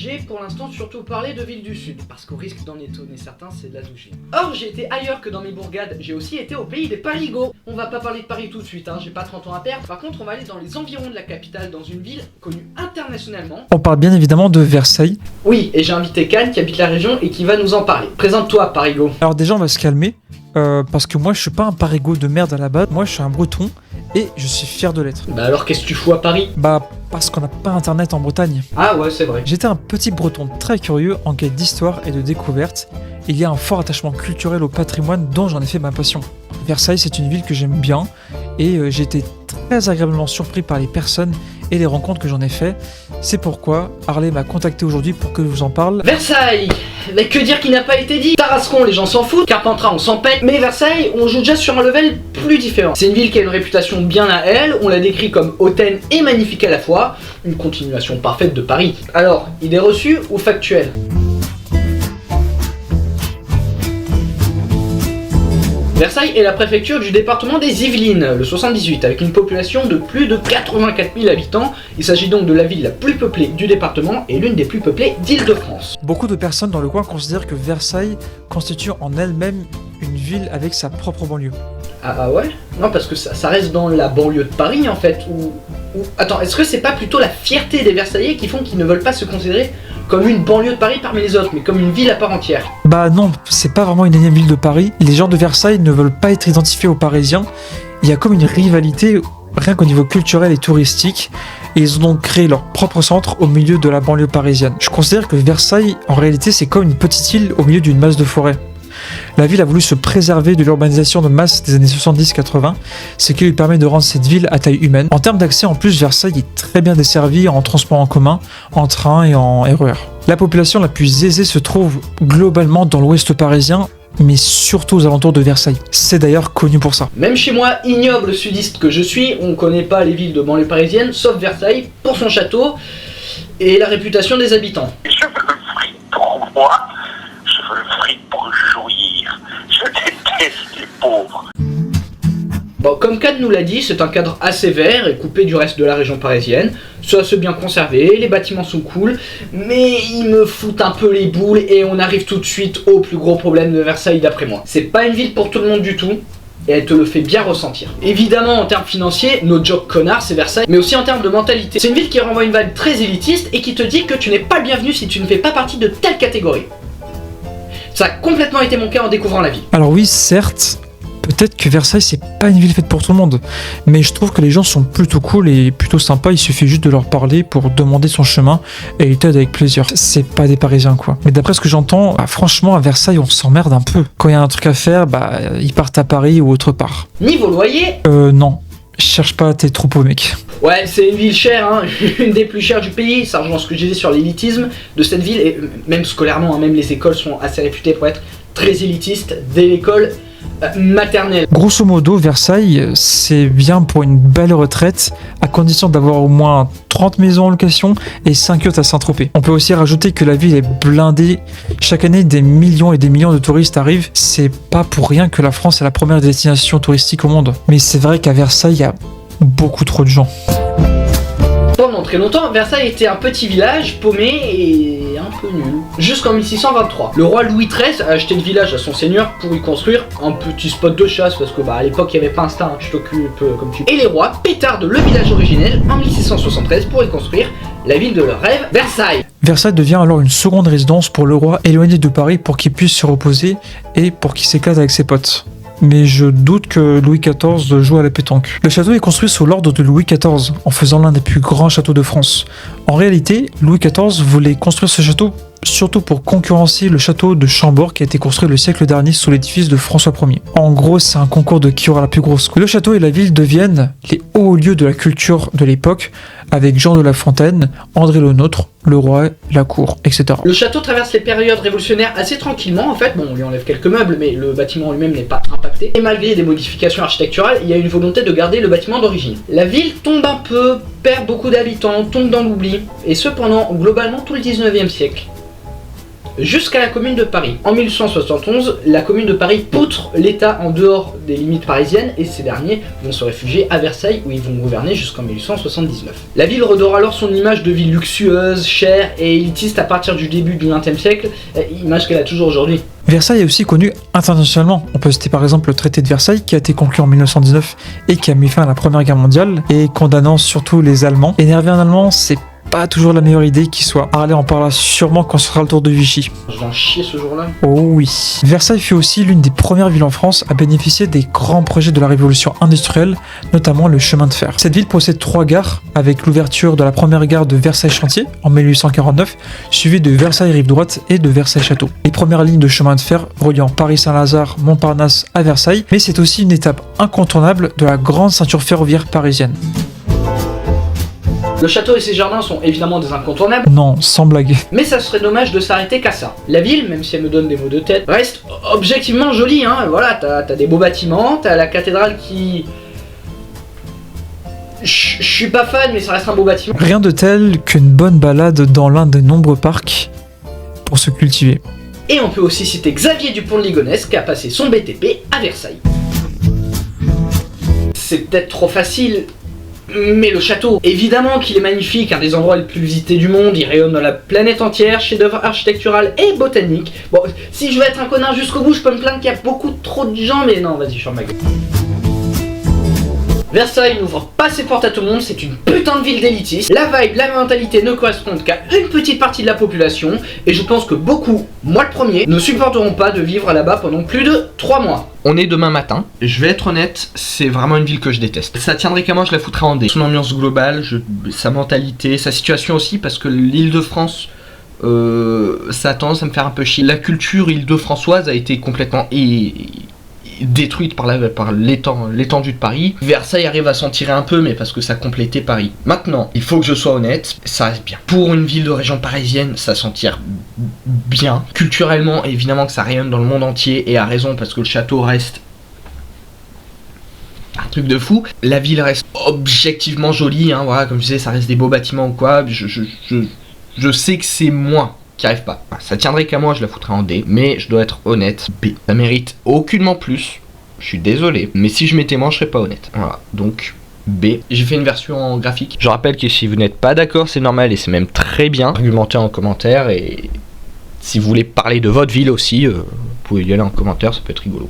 j'ai pour l'instant surtout parlé de villes du sud, parce qu'au risque d'en étonner certains, c'est de la douche. Or, j'ai été ailleurs que dans mes bourgades, j'ai aussi été au pays des Parigots. On va pas parler de Paris tout de suite, j'ai pas 30 ans à perdre. Par contre, on va aller dans les environs de la capitale, dans une ville connue internationalement. On parle bien évidemment de Versailles. Oui, et j'ai invité Cannes qui habite la région et qui va nous en parler. Présente-toi, Parigot. Alors déjà, on va se calmer, parce que moi, je suis pas un Parigot de merde à la base. Moi, je suis un Breton, et je suis fier de l'être. Bah alors, qu'est-ce que tu fous à Paris? Bah, parce qu'on n'a pas internet en Bretagne. Ah ouais, c'est vrai. J'étais un petit Breton très curieux en quête d'histoire et de découverte. Il y a un fort attachement culturel au patrimoine dont j'en ai fait ma passion. Versailles, c'est une ville que j'aime bien et j'ai été très agréablement surpris par les personnes et les rencontres que j'en ai fait. C'est pourquoi Harley m'a contacté aujourd'hui pour que je vous en parle. Versailles! Mais que dire qui n'a pas été dit? Tarascon, les gens s'en foutent, Carpentras, on s'en pète, mais Versailles, on joue déjà sur un level plus différent. C'est une ville qui a une réputation bien à elle, on la décrit comme hautaine et magnifique à la fois, une continuation parfaite de Paris. Alors, idée reçue ou factuelle? Versailles est la préfecture du département des Yvelines, le 78, avec une population de plus de 84 000 habitants. Il s'agit donc de la ville la plus peuplée du département et l'une des plus peuplées d'Île-de-France. Beaucoup de personnes dans le coin considèrent que Versailles constitue en elle-même une ville avec sa propre banlieue. Ah ouais? Non, parce que ça reste dans la banlieue de Paris en fait, Attends, est-ce que c'est pas plutôt la fierté des Versaillais qui font qu'ils ne veulent pas se considérer comme une banlieue de Paris parmi les autres, mais comme une ville à part entière? Bah non, c'est pas vraiment une énième ville de Paris. Les gens de Versailles ne veulent pas être identifiés aux Parisiens. Il y a comme une rivalité, rien qu'au niveau culturel et touristique, et ils ont donc créé leur propre centre au milieu de la banlieue parisienne. Je considère que Versailles, en réalité, c'est comme une petite île au milieu d'une masse de forêt. La ville a voulu se préserver de l'urbanisation de masse des années 70-80, ce qui lui permet de rendre cette ville à taille humaine. En termes d'accès, en plus, Versailles est très bien desservie en transport en commun, en train et en RER. La population la plus aisée se trouve globalement dans l'ouest parisien, mais surtout aux alentours de Versailles. C'est d'ailleurs connu pour ça. Même chez moi, ignoble sudiste que je suis, on connaît pas les villes de banlieue parisienne, sauf Versailles, pour son château et la réputation des habitants. Je veux le fric pour moi, je veux le fric pour jouir. Je déteste les pauvres. Bon, comme Cannes nous l'a dit, c'est un cadre assez vert et coupé du reste de la région parisienne. C'est assez bien conservé, les bâtiments sont cool, mais ils me foutent un peu les boules et on arrive tout de suite au plus gros problème de Versailles d'après moi. C'est pas une ville pour tout le monde du tout, et elle te le fait bien ressentir. Évidemment, en termes financiers, no joke connard, c'est Versailles, mais aussi en termes de mentalité. C'est une ville qui renvoie une vibe très élitiste et qui te dit que tu n'es pas le bienvenu si tu ne fais pas partie de telle catégorie. Ça a complètement été mon cas en découvrant la ville. Alors oui, certes, peut-être que Versailles c'est pas une ville faite pour tout le monde, mais je trouve que les gens sont plutôt cool et plutôt sympas, il suffit juste de leur parler pour demander son chemin et ils t'aident avec plaisir. C'est pas des Parisiens quoi. Mais d'après ce que j'entends, franchement à Versailles on s'emmerde un peu. Quand il y a un truc à faire, ils partent à Paris ou autre part. Niveau loyer, Non, cherche pas tes troupeaux mec. ouais, c'est une ville chère, une des plus chères du pays, ça rejoint ce que je disais sur l'élitisme de cette ville, et même scolairement, même les écoles sont assez réputées pour être très élitistes, dès l'école maternelle. Grosso modo, Versailles, c'est bien pour une belle retraite, à condition d'avoir au moins 30 maisons en location et 5 yachts à Saint-Tropez. On peut aussi rajouter que la ville est blindée. Chaque année, des millions et des millions de touristes arrivent. C'est pas pour rien que la France est la première destination touristique au monde. Mais c'est vrai qu'à Versailles, il y a beaucoup trop de gens. Pendant très longtemps, Versailles était un petit village paumé et un peu nul. Jusqu'en 1623. Le roi Louis XIII a acheté le village à son seigneur pour y construire un petit spot de chasse parce que à l'époque il n'y avait pas Insta, tu t'occupes comme tu veux. Et les rois pétardent le village originel en 1673 pour y construire la ville de leur rêve, Versailles. Versailles devient alors une seconde résidence pour le roi éloigné de Paris pour qu'il puisse se reposer et pour qu'il s'éclate avec ses potes. Mais je doute que Louis XIV joue à la pétanque. Le château est construit sous l'ordre de Louis XIV, en faisant l'un des plus grands châteaux de France. En réalité, Louis XIV voulait construire ce château surtout pour concurrencer le château de Chambord qui a été construit le siècle dernier sous l'édifice de François Ier. En gros, c'est un concours de qui aura la plus grosse. Le château et la ville deviennent les hauts lieux de la culture de l'époque, avec Jean de La Fontaine, André Le Nôtre, le roi, la cour, etc. Le château traverse les périodes révolutionnaires assez tranquillement en fait, bon on lui enlève quelques meubles mais le bâtiment lui-même n'est pas impacté. Et malgré des modifications architecturales, il y a une volonté de garder le bâtiment d'origine. La ville tombe un peu, perd beaucoup d'habitants, tombe dans l'oubli, et ce pendant globalement tout le 19e siècle. jusqu'à la Commune de Paris. En 1871, la Commune de Paris poutre l'État en dehors des limites parisiennes et ces derniers vont se réfugier à Versailles où ils vont gouverner jusqu'en 1879. La ville redore alors son image de ville luxueuse, chère et élitiste à partir du début du XXe siècle, image qu'elle a toujours aujourd'hui. Versailles est aussi connu internationalement. On peut citer par exemple le traité de Versailles qui a été conclu en 1919 et qui a mis fin à la Première Guerre mondiale et condamnant surtout les Allemands. Énerver un Allemand, c'est pas toujours la meilleure idée qui soit. Harley en parlera sûrement quand ce sera le tour de Vichy. Je vais en chier ce jour-là. Oh oui. Versailles fut aussi l'une des premières villes en France à bénéficier des grands projets de la révolution industrielle, notamment le chemin de fer. Cette ville possède 3 gares, avec l'ouverture de la première gare de Versailles-Chantier en 1849, suivie de Versailles-Rive-Droite et de Versailles-Château. Les premières lignes de chemin de fer reliant Paris-Saint-Lazare, Montparnasse à Versailles, mais c'est aussi une étape incontournable de la grande ceinture ferroviaire parisienne. Le château et ses jardins sont évidemment des incontournables, Non, sans blague. mais ça serait dommage de s'arrêter qu'à ça. La ville, même si elle me donne des maux de tête, reste objectivement jolie, hein. Voilà, t'as des beaux bâtiments, t'as la cathédrale qui... Je suis pas fan, mais ça reste un beau bâtiment. Rien de tel qu'une bonne balade dans l'un des nombreux parcs pour se cultiver. Et on peut aussi citer Xavier Dupont de Ligonnès qui a passé son BTP à Versailles. C'est peut-être trop facile, mais le château, évidemment qu'il est magnifique, un des endroits les plus visités du monde, il rayonne dans la planète entière, chef-d'œuvre architectural et botanique. Bon, si je veux être un connard jusqu'au bout, je peux me plaindre qu'il y a beaucoup trop de gens, mais non, vas-y, je ferme ma gueule. Versailles n'ouvre pas ses portes à tout le monde, c'est une putain de ville d'élitiste. La vibe, la mentalité ne correspondent qu'à une petite partie de la population, et je pense que beaucoup, moi le premier, ne supporteront pas de vivre là-bas pendant plus de 3 mois. On est demain matin, je vais être honnête, c'est vraiment une ville que je déteste. Ça tiendrait qu'à moi, je la foutrais en dé. Son ambiance globale, sa mentalité, sa situation aussi, parce que l'Île-de-France, ça a tendance à me faire un peu chier. La culture île-de-françoise a été complètement détruite par l'étendue de Paris. Versailles arrive à s'en tirer un peu, mais parce que ça complétait Paris. Maintenant, il faut que je sois honnête, ça reste bien. Pour une ville de région parisienne, ça s'en tire bien. Culturellement, évidemment que ça rayonne dans le monde entier, et à raison, parce que le château reste un truc de fou. La ville reste objectivement jolie, hein, voilà, comme je disais, ça reste des beaux bâtiments ou quoi. Je sais que c'est moi qui arrive pas. Ça tiendrait qu'à moi, je la foutrais en D, mais je dois être honnête, B. Ça mérite aucunement plus, je suis désolé, mais si je mettais moins, je serais pas honnête. Voilà, donc B. J'ai fait une version en graphique. Je rappelle que si vous n'êtes pas d'accord, c'est normal et c'est même très bien. Argumentez en commentaire, et si vous voulez parler de votre ville aussi, vous pouvez y aller en commentaire, ça peut être rigolo.